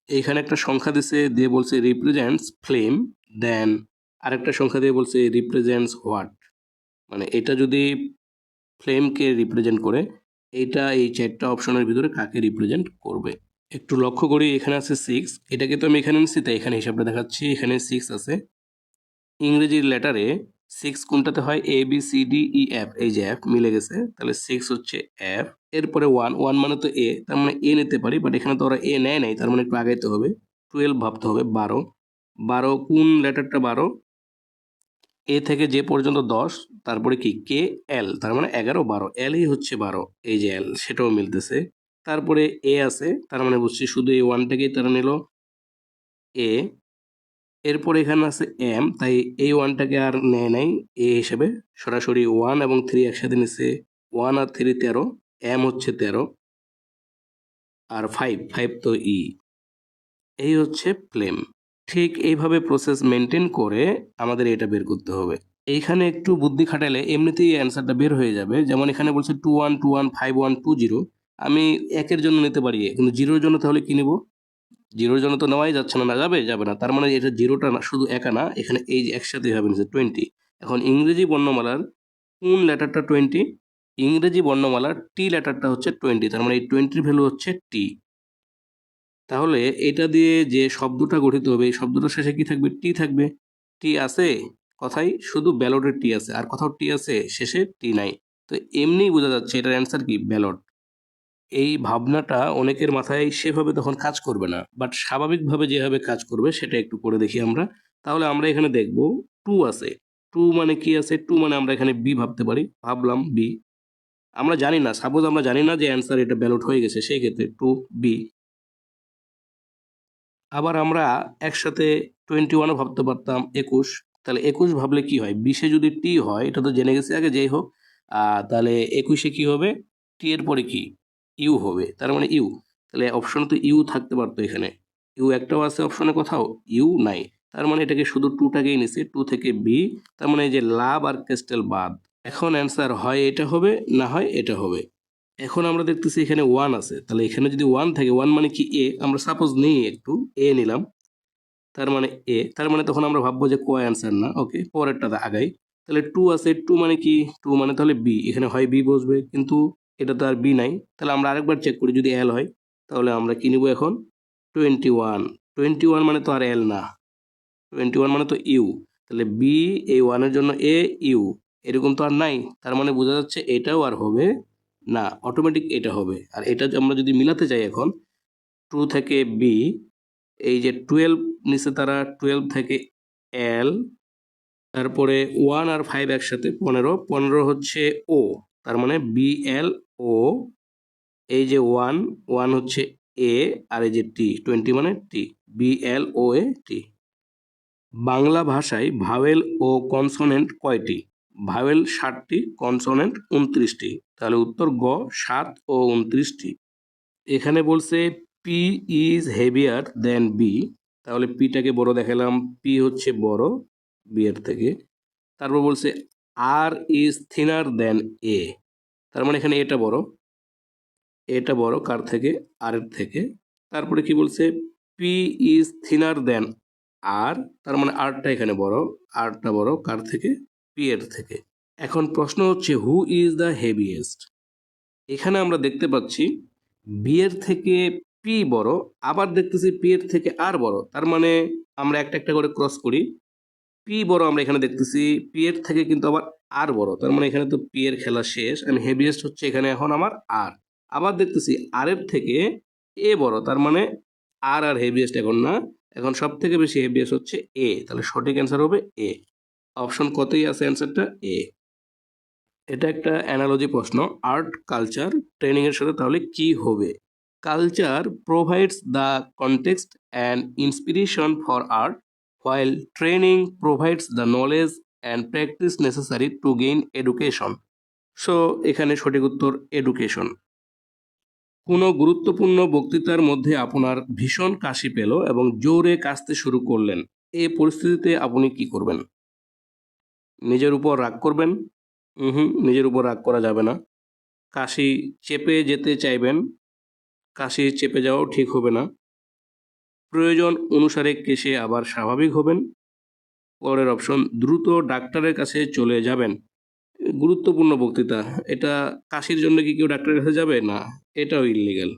এইখানে একটা সংখ্যা দিছে, দিয়ে বলছে রিপ্রেজেন্টস ফ্লেম, দেন আরেকটা সংখ্যা দিয়ে বলছে রিপ্রেজেন্টস হোয়াট। মানে এটা যদি ফ্লেমকে রিপ্রেজেন্ট করে, এইটা এই চারটা অপশনের ভিতরে কাকে রিপ্রেজেন্ট করবে। একটু লক্ষ্য করি, এখানে আছে 6, এটাকে তো আমি এখানে নিচ্ছি তাই এখানে হিসাবটা দেখাচ্ছি। এখানে 6 আছে, ইংরেজির লেটারে 6 কোনটাতে হয়? A B C D E F, এই যে এফ মিলে গেছে, তাহলে 6 হচ্ছে এফ। এরপরে 1, 1 মানে তো এ, তার মানে এ নিতে পারি, বাট এখানে তো ওরা এ নেয় নাই, তার মানে একটু আগাইতে হবে। 12 ভাবতে হবে, 12, 12 কোন লেটারটা? 12 এ থেকে যে পর্যন্ত 10, তারপরে কি কে এল, তার মানে 11, 12, এলই হচ্ছে 12, এই যে এল, সেটাও মিলতেছে। তারপরে এ আছে, তার মানে বুঝছি শুধু এই ওয়ানটাকেই তারা নিল এ। এরপরে এখানে আছে এম, তাই এই ওয়ানটাকে আর নেয় নাই এ হিসেবে, সরাসরি 1 এবং 3 একসাথে নিচ্ছে। 1 আর 3 13, এম হচ্ছে 13, আর 5, 5 তো ই। এই হচ্ছে ফ্লেম। ঠিক এইভাবে প্রসেস মেনটেন করে আমাদের এটা বের করতে হবে। এইখানে একটু বুদ্ধি খাটালে এমনিতেই অ্যান্সারটা বের হয়ে যাবে। যেমন এখানে বলছে 21 21 51 20, আমি একের জন্য নিতে পারি, কিন্তু জিরোর জন্য তাহলে কি নিব? জিরোর জন্য তো নেওয়াই যাচ্ছে না, যাবে যাবে না, তার মানে এটা জিরোটা না, শুধু একা না, এখানে এই যে একসাথে হবে নিচে 20। এখন ইংরেজি বর্ণমালার কোন লেটারটা 20? ইংরেজি বর্ণমালার টি লেটারটা হচ্ছে 20, তার মানে এই 20-র ভ্যালু হচ্ছে টি। তাহলে এটা দিয়ে যে শব্দটা গঠিত হবে, এই শব্দটার শেষে কি থাকবে? টি থাকবে। টি আছে কথাই, শুধু ব্যালটের টি আছে, আর কোথাও টি আছে? শেষে টি নাই। তো এমনিই বোঝা যাচ্ছে এটার অ্যান্সার কি? ব্যালট। এই ভাবনাটা অনেকের মাথায় সেভাবে তখন কাজ করবে না, বাট স্বাভাবিকভাবে যেভাবে কাজ করবে সেটা একটু করে দেখি আমরা। তাহলে আমরা এখানে দেখব 2 আছে। 2 মানে কি আছে? 2 মানে আমরা এখানে বি ভাবতে পারি, ভাবলাম বি। আমরা জানি না, সাপোজ আমরা জানি না যে অ্যান্সার এটা ব্যালট হয়ে গেছে, সেই ক্ষেত্রে 2 বি। আবার আমরা একসাথে 21ও ভাবতে পারতাম, 21। তাহলে 21 ভাবলে কি হয়? 20-এ যদি টি হয়, এটা তো জেনে গেছি আগে, যেই হোক। তাহলে 21-এ কি হবে? টি এর পরে কি? ইউ হবে, তার মানে ইউ। তাহলে অপশনে তো ইউ থাকতে পারতো, এখানে ইউ একটাও আছে অপশনে, কোথাও ইউ নাই। তার মানে এটাকে শুধু 2টাকেই নিছে, 2 থেকে বি, তার মানে এই যে লাভ আর ক্যাস্টেল বাদ। এখন অ্যান্সার হয় এটা হবে, না হয় এটা হবে। এখন আমরা দেখতেছি এখানে 1 আছে, তাহলে এখানে যদি 1 থাকে, 1 মানে কি? এ। আমরা সাপোজ নিই একটু, এ নিলাম, তার মানে এ, তার মানে তখন আমরা ভাববো যে কোয়া অ্যান্সার না, ওকে, পরেরটাতে আগাই। তাহলে 2 আছে, 2 মানে কি? 2 মানে তাহলে বি, এখানে হয় বি বসবে, কিন্তু এটা তো আর বি নাই। তাহলে আমরা আরেকবার চেক করি, যদি এল হয়, তাহলে আমরা কি নিব এখন? 21, 21 মানে তো আর এল না, 21 মানে তো ইউ। তাহলে বি, এই ওয়ানের জন্য এ, ইউ, এরকম তো আর নাই, তার মানে বোঝা যাচ্ছে এটাও আর হবে না, অটোমেটিক এটা হবে। আর এটা আমরা যদি মিলাতে চাই এখন, 2 থেকে বি, এই যে 12 নিচে তারা, 12 থেকে এল, তারপরে 1 আর 5 একসাথে 15, 15 হচ্ছে ও, তার মানে বি এল ও। এই যে 1, 1 হচ্ছে এ, আর এই যে টি, 20 মানে টি, বি এল ও এ টি। বাংলা ভাষায় ভাওয়েল ও কনসোনেন্ট কয়টি? ভাওয়েল 60টি, কনসোনেন্ট 29টি। তাহলে উত্তর গ, 7 ও 29টি। এখানে বলছে P is heavier then B, তাহলে পিটাকে বড় দেখালাম, পি হচ্ছে বড় বি এর থেকে। তারপর বলছে আর ইজ থিনার দেন এ, তার মানে এখানে এটা বড়, এটা বড় কার থেকে? আর এর থেকে। তারপরে কি বলছে? পি ইজ থিনার দেন আর, তার মানে আরটা এখানে বড়, আরটা বড় কার থেকে? পি এর থেকে। এখন প্রশ্ন হচ্ছে হু ইজ দ্য হেভিয়েস্ট। এখানে আমরা দেখতে পাচ্ছি বি এর থেকে পি বড়, আবার দেখতেছি পি এর থেকে আর বড়, তার মানে আমরা একটা একটা করে ক্রস করি। পি বড় আমরা এখানে দেখতেছি, পি এর থেকে কিন্তু আবার আর বড়, তার মানে এখানে তো পি এর খেলা শেষ, আমি হেভিয়েস্ট হচ্ছে এখানে এখন আমার আর। আবার দেখতেছি আর এর থেকে এ বড়, তার মানে আর আর হেভিয়েস্ট এখন না, এখন সব থেকে বেশি হেভিয়েস্ট হচ্ছে এ, তাহলে সঠিক অ্যান্সার হবে এ। অপশন কতই আছে অ্যান্সারটা? এ। এটা একটা অ্যানালজি প্রশ্ন, আর্ট কালচার ট্রেনিং এর সাথে তাহলে কি হবে? Culture provides the context and inspiration for art, while training provides the knowledge and practice necessary to gain education. So এখানে সঠিক উত্তর এডুকেশন। কোনো গুরুত্বপূর্ণ বক্তৃতার মধ্যে আপনার ভীষণ কাশি পেল এবং জোরে কাশতে শুরু করলেন, এই পরিস্থিতিতে আপনি কি করবেন? নিজের উপর রাগ করবেন? নিজের উপর রাগ করা যাবে না। কাশি চেপে যেতে চাইবেন, কাশি চেপে যাওয়াও ঠিক হবে না। প্রয়োজন অনুসারে কেশে আবার স্বাভাবিক হবেন। পরের অপশন, দ্রুত ডাক্তারের কাছে চলে যাবেন। গুরুত্বপূর্ণ বক্তৃতা, এটা কাশির জন্য কি কেউ ডাক্তারের কাছে যাবে? না, এটাও ইললিগ্যাল।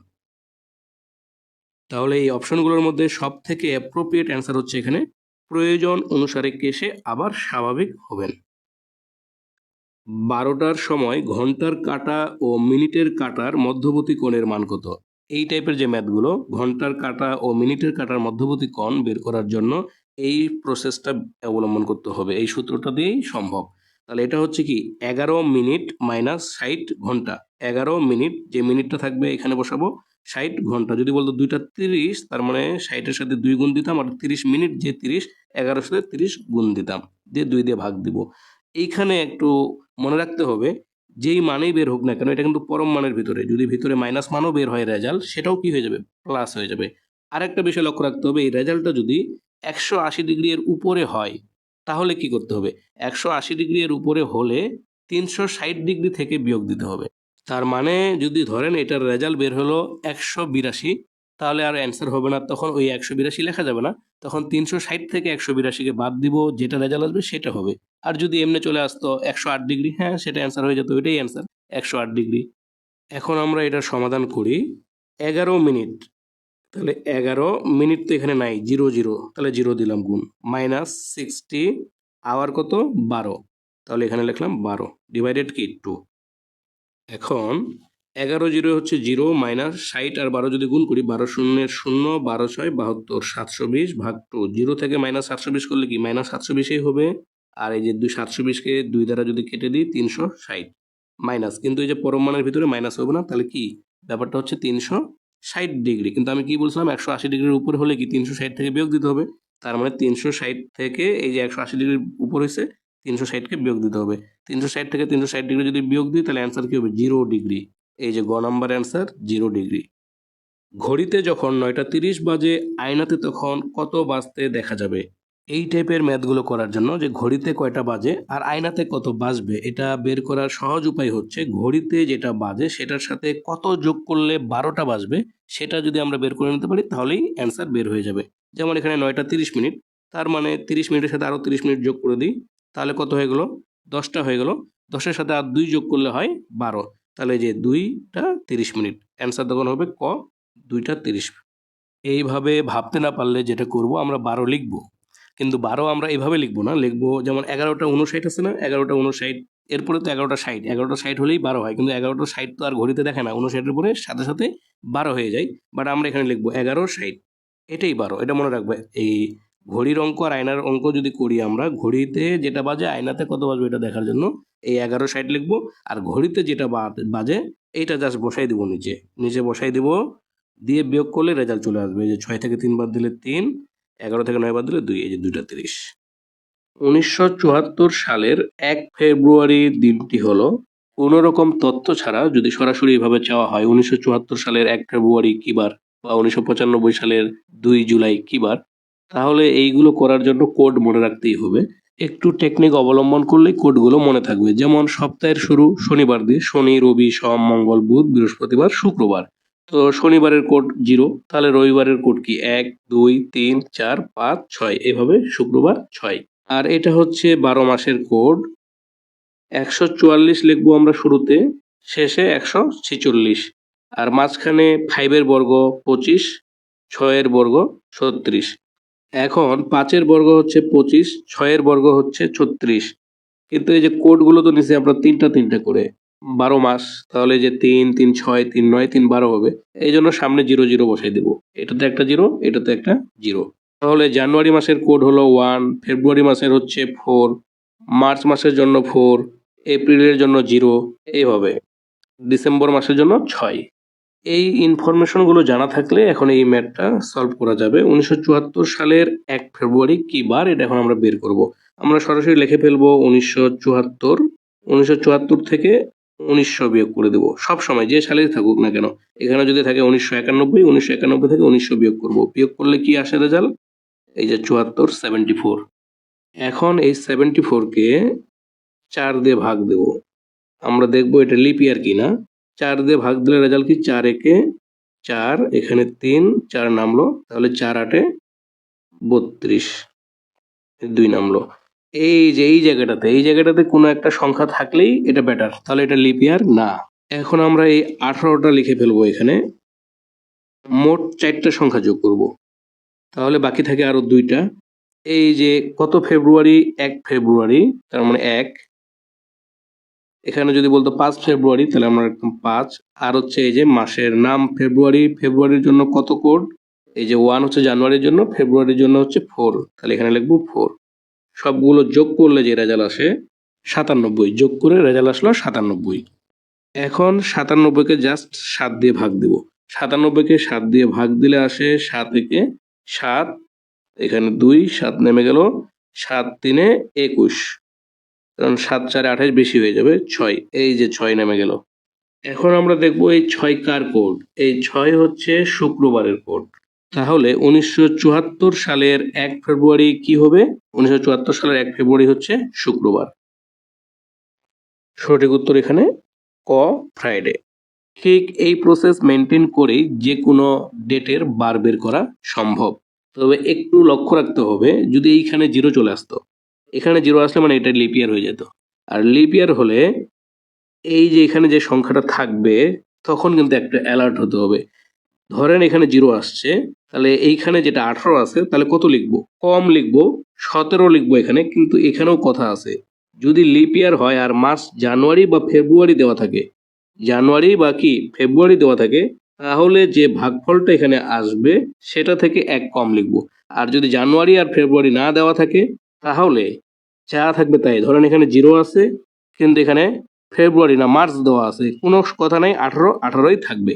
তাহলে এই অপশনগুলোর মধ্যে সব থেকে অ্যাপ্রোপ্রিয়েট অ্যান্সার হচ্ছে এখানে প্রয়োজন অনুসারে কেশে আবার স্বাভাবিক হবেন। 12টার সময় ঘন্টার কাঁটা ও মিনিটের কাঁটার মধ্যবর্তী কোণের মান কত? এই টাইপের যে ম্যাথগুলো, ঘন্টার কাঁটা ও মিনিটের কাঁটার মধ্যবর্তী কোণ বের করার জন্য এই প্রসেসটা অবলম্বন করতে হবে, এই সূত্রটা দিয়েই সম্ভব। তাহলে এটা হচ্ছে কি 11 মিনিট মাইনাস 60 ঘন্টা। 11 মিনিট, যে মিনিটটা থাকবে এখানে বসাবো, 60 ঘন্টা। যদি বলতো 2টা 30, তার মানে 60-এর সাথে 2 গুণ দিতাম, আর 30 মিনিট যে 30, 11-এর সাথে 30 গুণ দিতাম, দিয়ে 2 দিয়ে ভাগ দিব। এইখানে একটু মনে রাখতে হবে, যেই মানেই বের হোক না কেন, এটা কিন্তু পরম মানের ভিতরে, যদি ভিতরে মাইনাস মানও বের হয় রেজাল্ট, সেটাও কি হয়ে যাবে? প্লাস হয়ে যাবে। আরেকটা বিষয় লক্ষ্য রাখতে হবে, এই রেজাল্টটা যদি 180 ডিগ্রি এর উপরে হয়, তাহলে কি করতে হবে? 180 ডিগ্রি এর উপরে হলে 360 ডিগ্রি থেকে বিয়োগ দিতে হবে। তার মানে যদি ধরেন এটার রেজাল্ট বের হলো 182, তাহলে আর অ্যান্সার হবে না, তখন ওই 182 লেখা যাবে না, তখন 360 থেকে 182-কে বাদ দিব, যেটা রেজাল্ট আসবে সেটা হবে। আর যদি এমনি চলে আসতো 108 ডিগ্রি, হ্যাঁ সেটা অ্যান্সার হয়ে যেত, এটাই অ্যান্সার 108 ডিগ্রি। এখন আমরা এটার সমাধান করি। 11 মিনিট, তাহলে 11 মিনিট তো এখানে নাই, 00, তাহলে 0 দিলাম গুণ, মাইনাস 60 আওয়ার কত? 12, তাহলে এখানে লিখলাম 12 ডিভাইডেড কি 2। এখন 11 0 হচ্ছে 0, মাইনাস 60 আর 12 যদি গুণ করি, 12 শূন্যের 0, 12 6 72, 720 ভাগ 2। 0 থেকে মাইনাস 720 করলে কি মাইনাস 720ই হবে। আর এই যে 720-কে 2 দ্বারা যদি কেটে দিই, 360 মাইনাস, কিন্তু এই যে পরম মানের ভিতরে মাইনাস হবে না, তাহলে কি ব্যাপারটা হচ্ছে 360 ডিগ্রি। কিন্তু আমি কি বলছিলাম, 180 ডিগ্রির উপর হলে কি 360 থেকে বিয়োগ দিতে হবে। তার মানে 360 থেকে এই যে 180 ডিগ্রির উপর হয়েছে, 360-কে বিয়োগ দিতে হবে। 360 থেকে 360 ডিগ্রি যদি বিয়োগ দিই, তাহলে অ্যান্সার কি হবে? 0 ডিগ্রি। এই যে গ নাম্বার অ্যান্সার 0 ডিগ্রি। ঘড়িতে যখন 9টা 30 বাজে, আয়নাতে তখন কত বাজতে দেখা যাবে? এই টাইপের ম্যাথগুলো করার জন্য, যে ঘড়িতে কয়টা বাজে আর আয়নাতে কত বাজবে, এটা বের করার সহজ উপায় হচ্ছে ঘড়িতে যেটা বাজে সেটার সাথে কত যোগ করলে 12টা বাজবে, সেটা যদি আমরা বের করে নিতে পারি, তাহলেই অ্যান্সার বের হয়ে যাবে। যেমন এখানে 9টা 30 মিনিট, তার মানে 30 মিনিটের সাথে আরও 30 মিনিট যোগ করে দিই, তাহলে কত হয়ে গেল? 10টা হয়ে গেল। 10-এর সাথে আর 2 যোগ করলে হয় 12, তাহলে যে 2টা 30 মিনিট, অ্যান্সার তখন হবে ক 2টা 30। এইভাবে ভাবতে না পারলে যেটা করব, আমরা 12 লিখব, কিন্তু 12 আমরা এভাবে লিখবো না, লিখবো যেমন 11টা 59 আছে না, 11টা 59, এরপরে তো 11টা 60, 11টা 60 হলেই 12 হয়, কিন্তু 11টা 60 তো আর ঘড়িতে দেখে না, 59-এর পরে সাথে সাথে 12 হয়ে যায়। বাট আমরা এখানে লিখবো 11-60, এটাই 12, এটা মনে রাখবে। এই ঘড়ির অঙ্ক আর আয়নার অঙ্ক যদি করি আমরা, ঘড়িতে যেটা বাজে আয়নাতে কত বাজবে এটা দেখার জন্য এই 11-60 লিখবো, আর ঘড়িতে যেটা বাজে এইটা জাস্ট বসাই দিব, নিচে নিচে বসাই দিব, দিয়ে বিয়োগ করলে রেজাল্ট চলে আসবে। এই যে 6 থেকে 3 বাদ দিলে 3, 11 থেকে 9 বাদ দিলে 2, এই যে 2টা 30। 1974 সালের 1 ফেব্রুয়ারি দিনটি হলো, কোনো রকম তথ্য ছাড়া যদি সরাসরি এভাবে চাওয়া হয় 1974 সালের 1 ফেব্রুয়ারি কি বার, বা 1995 সালের 2 জুলাই কি বার, তাহলে এইগুলো করার জন্য কোড মনে রাখতেই হবে। একটু টেকনিক অবলম্বন করলেই কোডগুলো মনে থাকবে। যেমন সপ্তাহের শুরু শনিবার দিয়ে, শনি রবি সোম মঙ্গল বুধ বৃহস্পতিবার শুক্রবার, তো শনিবারের কোড 0, তাহলে রবিবারের কোড কি 1 2 3 4 5 6, এভাবে শুক্রবার 6। আর এটা হচ্ছে 12 মাসের কোড। 144 লিখবো আমরা শুরুতে, শেষে 146, আর মাঝখানে 5-এর বর্গ 25, 6-এর বর্গ 36। এখন 5-এর বর্গ হচ্ছে 25, 6-এর বর্গ হচ্ছে 36, কিন্তু এই যে কোডগুলো তো নিচে আমরা তিনটা তিনটা করে, 12 মাস, তাহলে যে 3 3 6 3 9 3 12 হবে, এই জন্য সামনে 0 0 বসাই দেবো, এটাতে একটা 0, এটাতে একটা 0। তাহলে জানুয়ারি মাসের কোড হলো 1, ফেব্রুয়ারি মাসের হচ্ছে 4, মার্চ মাসের জন্য 4, এপ্রিলের জন্য 0, এইভাবে ডিসেম্বর মাসের জন্য 6। এই ইনফরমেশনগুলো জানা থাকলে এখন এই ম্যাথটা সলভ করা যাবে। 1974 সালের 1 ফেব্রুয়ারি কি বার, এটা এখন আমরা বের করব। আমরা সরাসরি লিখে ফেলবো 1974, 1974 থেকে 1900 বিয়োগ করে দেবো, সব সময় যে সালেই থাকুক না কেন। এখানে যদি থাকে 1991, 1991 থেকে 1900 বিয়োগ করব, বিয়োগ করলে কি আসে রেজাল্ট? এই যে 74 74। এখন এই 74-কে 4 দিয়ে ভাগ দেব, আমরা দেখবো এটা লিপ ইয়ার কিনা। 4 দিয়ে ভাগ দিলে রেজাল্ট কি 4 একে 4, এখানে 3, 4 নামলো, তাহলে 4 8 32, 2 নামলো। এই যে এই জায়গাটাতে কোনো একটা সংখ্যা থাকলেই এটা বেটার, তাহলে এটা লিপ ইয়ার না। এখন আমরা এই 18টা লিখে ফেলবো এখানে, মোট 4টা সংখ্যা যোগ করব, তাহলে বাকি থাকে আরো 2টা। এই যে কত ফেব্রুয়ারি, 1 ফেব্রুয়ারি, তার মানে 1। এখানে যদি বলতো 5 ফেব্রুয়ারি, তাহলে আমরা লিখতাম 5। আর হচ্ছে এই যে মাসের নাম ফেব্রুয়ারি, ফেব্রুয়ারির জন্য কত কোড, এই যে 1 হচ্ছে জানুয়ারির জন্য, ফেব্রুয়ারির জন্য হচ্ছে 4, তাহলে এখানে লিখবো 4। সবগুলো যোগ করলে যে রেজাল্ট আসে 97, যোগ করে রেজাল্ট আসলো 97। এখন 97কে জাস্ট 7 দিয়ে ভাগ দিব। 97কে 7 দিয়ে ভাগ দিলে আসে 7 একে 7, এখানে 2, 7 নেমে গেল, 7 3 21, কারণ 7 4 28 বেশি হয়ে যাবে 6, এই যে 6 নেমে গেল। এখন আমরা দেখব এই 6 কার কোড। এই 6 হচ্ছে শুক্রবারের কোড। তাহলে 1974 সালের 1 ফেব্রুয়ারি কি হবে? 1974 সালের 1 ফেব্রুয়ারি হচ্ছে শুক্রবার। সঠিক উত্তর এখানে ক, ফ্রাইডে। ঠিক এই প্রসেস মেনটেন করেই যে কোনো ডেটের বার বের করা সম্ভব, তবে একটু লক্ষ্য রাখতে হবে, যদি এইখানে 0 চলে আসতো, এখানে 0 আসলে মানে এটা লিপ ইয়ার হয়ে যেত। আর লিপ ইয়ার হলে এই যে এখানে যে সংখ্যাটা থাকবে তখন কিন্তু একটা অ্যালার্ট হতে হবে। ধরেন এখানে 0 আসছে, তাহলে এইখানে যেটা 18 আছে, তাহলে কত লিখবো? কম লিখবো, 17 লিখবো এখানে। কিন্তু এখানেও কথা আছে, যদি লিপ ইয়ার হয় আর মাস জানুয়ারি বা ফেব্রুয়ারি দেওয়া থাকে, জানুয়ারি বা কি ফেব্রুয়ারি দেওয়া থাকে, তাহলে যে ভাগফলটা এখানে আসবে সেটা থেকে 1 কম লিখবো। আর যদি জানুয়ারি আর ফেব্রুয়ারি না দেওয়া থাকে, তাহলে যা থাকবে তাই। ধরেন এখানে 0 আছে, কিন্তু এখানে ফেব্রুয়ারি না মার্চ দেওয়া আছে, কোনো কথা নাই, 18 থাকবে।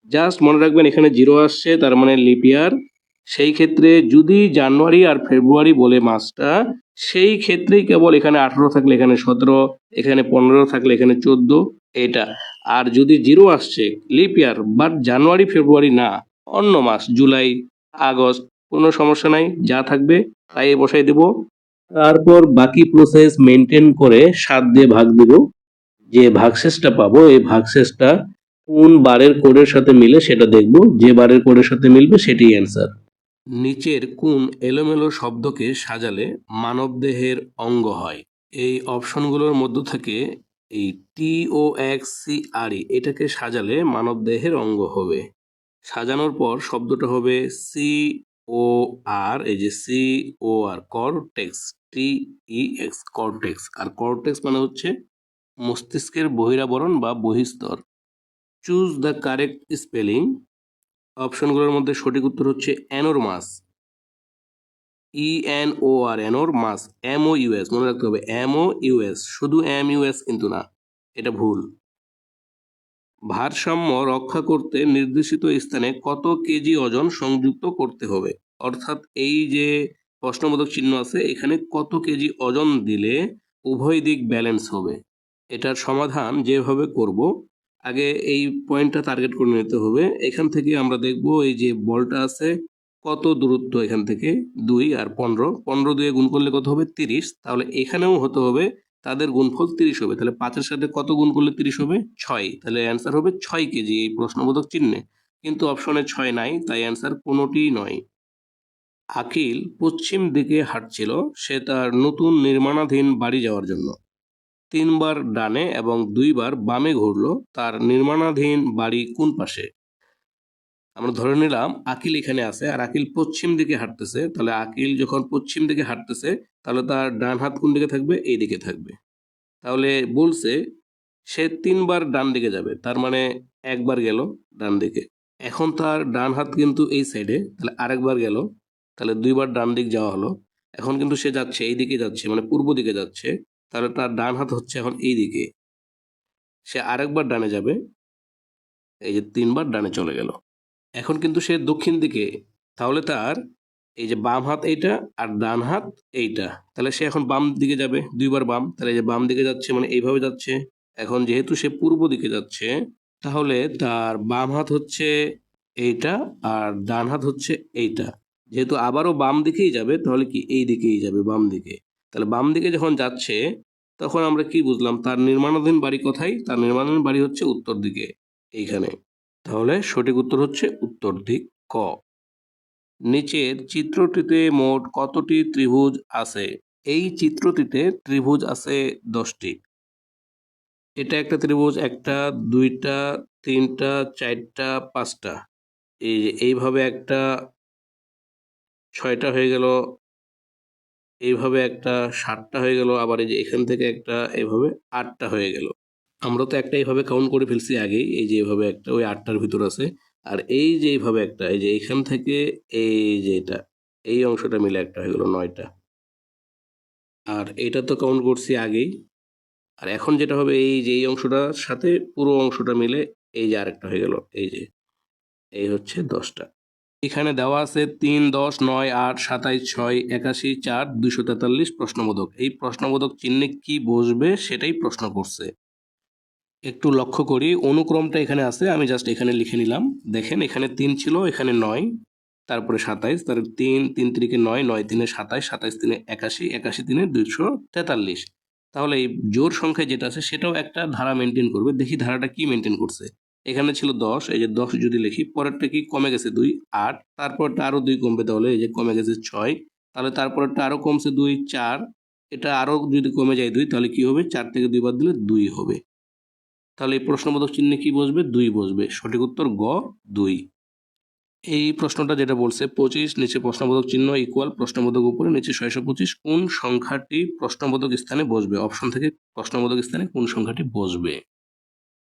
জাস্ট মনে রাখবেন এখানে 0 আসছে, তার মানে লিপ ইয়ার। সেই ক্ষেত্রে যদি জানুয়ারি আর ফেব্রুয়ারি বলে মাসটা, সেই ক্ষেত্রেই কেবল এখানে 18 থাকলে এখানে 17, এখানে 15 থাকলে এখানে 14, এটা। আর যদি 0 আসছে লিপ ইয়ার বাট জানুয়ারি ফেব্রুয়ারি না, অন্য মাস জুলাই আগস্ট, কোনো সমস্যা নাই, যা থাকবে তাই বসাই দেব। তারপর বাকি প্রসেস মেনটেন করে 7 দিয়ে ভাগ দেব। যে ভাগশেষটা পাবো এই ভাগশেষটা কোন বারের কোডের সাথে মিলে সেটা দেখব, যে বারের কোডের সাথে মিলবে সেটাই অ্যান্সার। নিচের কোন এলোমেলো শব্দকে সাজালে মানবদেহের অঙ্গ হয়? এই অপশনগুলোর মধ্য থেকে এই TOXCRE এটাকে সাজালে মানবদেহের অঙ্গ হবে। সাজানোর পর শব্দটা হবে COR, এই যে COR, কর্টেক্স, TEX, কর্টেক্স। আর কর্টেক্স মানে হচ্ছে মস্তিষ্কের বহিরাবরণ বা বহিস্তর। Choose the correct spelling. অপশনগুলোর মধ্যে সঠিক উত্তর হচ্ছে অ্যানোরমাস, ENOR, অ্যানোরমাস, MOUS, মনে রাখতে হবে MOUS, শুধু MUS কিন্তু না, এটা ভুল। ভারসাম্য রক্ষা করতে নির্দেশিত স্থানে কত কেজি ওজন সংযুক্ত করতে হবে? অর্থাৎ এই যে প্রশ্নবোধক চিহ্ন আছে, এখানে কত কেজি ওজন দিলে উভয় দিক ব্যালেন্স হবে? এটার সমাধান যেভাবে করব, আগে এই পয়েন্টটা টার্গেট করে নিতে হবে। এখান থেকে আমরা দেখব এই যে বলটা আছে, কত দূরত্ব এখান থেকে, 2 আর 15, 15 দিয়ে গুণ করলে কত হবে? 30। তাহলে এখানেও হতে হবে তাদের গুণফল 30 হবে, তাহলে 5-এর সাথে কত গুণ করলে 30 হবে? 6, তাহলে অ্যান্সার হবে 6 কেজি এই প্রশ্নবোধক চিহ্নে। কিন্তু অপশনে 6 নাই, তাই অ্যান্সার কোনোটিই নয়। আকিল পশ্চিম দিকে হাঁটছিল সে তার নতুন নির্মাণাধীন বাড়ি যাওয়ার জন্য। 3 বার ডানে এবং 2 বার বামে ঘুরলো, তার নির্মাণাধীন বাড়ি কোন পাশে? আমরা ধরে নিলাম আকিল এখানে আছে আর আকিল পশ্চিম দিকে হাঁটতেছে, তাহলে আকিল যখন পশ্চিম দিকে হাঁটতেছে তাহলে তার ডান হাত কোন দিকে থাকবে? এই দিকে থাকবে। তাহলে বলছে সে 3 বার ডান দিকে যাবে, তার মানে 1 বার গেল ডান দিকে। এখন তার ডান হাত কিন্তু এই সাইডে, তাহলে আরেকবার গেল, তাহলে 2 বার ডান দিক যাওয়া হলো। এখন কিন্তু সে যাচ্ছে এই দিকে, যাচ্ছে মানে পূর্ব দিকে যাচ্ছে, তাহলে তার ডান হাত হচ্ছে এখন এই দিকে। সে আরেকবার ডানে যাবে, এই যে 3 বার ডানে চলে গেল। এখন কিন্তু সে দক্ষিণ দিকে, তাহলে তার এই যে বাম হাত এইটা আর ডান হাত এইটা, তাহলে সে এখন বাম দিকে যাবে, 2 বার বাম, তাহলে এই যে বাম দিকে যাচ্ছে মানে এইভাবে যাচ্ছে। এখন যেহেতু সে পূর্ব দিকে যাচ্ছে, তাহলে তার বাম হাত হচ্ছে এইটা আর ডান হাত হচ্ছে এইটা। যেহেতু আবারও বাম দিকেই যাবে, তাহলে কি এই দিকেই যাবে, বাম দিকে। তাহলে বাম দিকে যখন যাচ্ছে তখন আমরা কি বুঝলাম? তার নির্মাণাধীন বাড়ি কোথায়? তার নির্মাণাধীন বাড়ি হচ্ছে উত্তর দিকে, এইখানে। তাহলে সঠিক উত্তর হচ্ছে উত্তর দিক ক। নিচের চিত্রটিতে মোট কতটি ত্রিভুজ আছে? এই চিত্রটিতে ত্রিভুজ আছে 10টি। এটা একটা ত্রিভুজ, একটা, দুইটা, তিনটা, চারটা, পাঁচটা। এই যে এইভাবে একটা, 6টা হয়ে গেল, এইভাবে একটা 7টা হয়ে গেল, আবার এই যে এখান থেকে একটা এইভাবে 8টা হয়ে গেল। আমরা তো একটা এইভাবে কাউন্ট করে ফেলছি আগেই, এই যে এইভাবে একটা ওই 8টার ভিতর আছে। আর এই যে এইভাবে একটা, এই যে এখান থেকে এই যে এটা, এই অংশটা মিলে একটা হয়ে গেল 9টা। আর এটা তো কাউন্ট করছি আগেই। আর এখন যেটা হবে, এই যে এই অংশটার সাথে পুরো অংশটা মিলে এই যে আরেকটা হয়ে গেল, এই যে এই হচ্ছে 10টা। এখানে দেওয়া আছে 3, 10, 9, 8, 27, 6, 81, 4, 243 প্রশ্নবোধক। এই প্রশ্নবোধক চিহ্নে কি বসবে সেটাই প্রশ্ন করছে। একটু লক্ষ্য করি, অনুক্রমটা এখানে আছে, আমি জাস্ট এখানে লিখে নিলাম। দেখেন এখানে 3 ছিল, এখানে 9, তারপরে 27, তার 3, 3 3 9, 9 3 27, 27 3 81, 81 3 243। তাহলে এই জোড় সংখ্যায় যেটা আছে সেটাও একটা ধারা মেনটেন করবে। দেখি ধারাটা কি মেনটেন করছে। এখানে ছিল 10, এই যে 10 যদি লিখি, পরেরটা কি কমে গেছে 2, 8, তারপরটা আরো 2 কমবে, তাহলে এই যে কমে গেছে 6, তাহলে তারপরটা আরো কমছে 2, 4, এটা আরো যদি কমে যায় 2, তাহলে কি হবে, 4 থেকে 2 বাদ দিলে 2 হবে। তাহলে এই প্রশ্নবোধক চিহ্নে কি বসবে, 2 বসবে। সঠিক উত্তর গ, 2। এই প্রশ্নটা যেটা বলছে 25 নিচে প্রশ্নবোধক চিহ্ন ইকুয়াল প্রশ্নবোধক উপরে নিচে 625, কোন সংখ্যাটি প্রশ্নবোধক স্থানে বসবে? অপশন থেকে প্রশ্নবোধক স্থানে কোন সংখ্যাটি বসবে?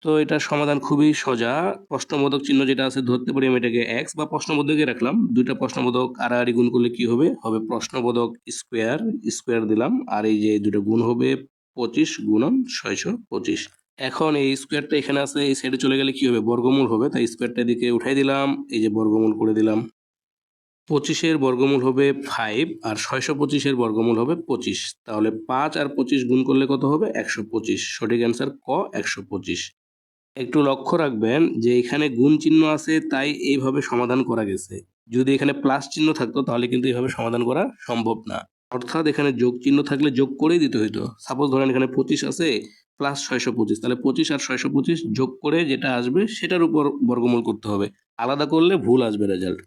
তো এটার সমাধান খুবই সোজা। প্রশ্নবোধক চিহ্ন যেটা আছে ধরতে পারি আমি এটাকে x, বা প্রশ্নবোধকে রাখলাম। দুইটা প্রশ্নবোধক আড়াআড়ি গুণ করলে কি হবে, হবে প্রশ্নবোধক স্কোয়ার, স্কোয়ার দিলাম, আর এই যে দুটো গুণ হবে 25 গুণন 625। এখন এই স্কোয়ারটা এখানে আছে, এই সাইডে চলে গেলে কি হবে, বর্গমূল হবে, তাই স্কোয়ারটা এদিকে উঠাই দিলাম, এই যে বর্গমূল করে দিলাম। 25-এর বর্গমূল হবে 5, আর 625-এর বর্গমূল হবে 25। তাহলে 5 আর 25 গুণ করলে কত হবে, 125। সঠিক অ্যান্সার ক, 125। একটু লক্ষ্য রাখবেন যে এখানে গুণ চিহ্ন আছে, তাই এইভাবে সমাধান করা গেছে। যদি এখানে প্লাস চিহ্ন থাকতো তাহলে কিন্তু এইভাবে সমাধান করা সম্ভব না। অর্থাৎ এখানে যোগ চিহ্ন থাকলে যোগ করেই দিতে হইতো। সাপোজ ধরেন এখানে 25 আছে প্লাস 625, তাহলে 25 আর 625 যোগ করে যেটা আসবে সেটার উপর বর্গমূল করতে হবে। আলাদা করলে ভুল আসবে রেজাল্ট।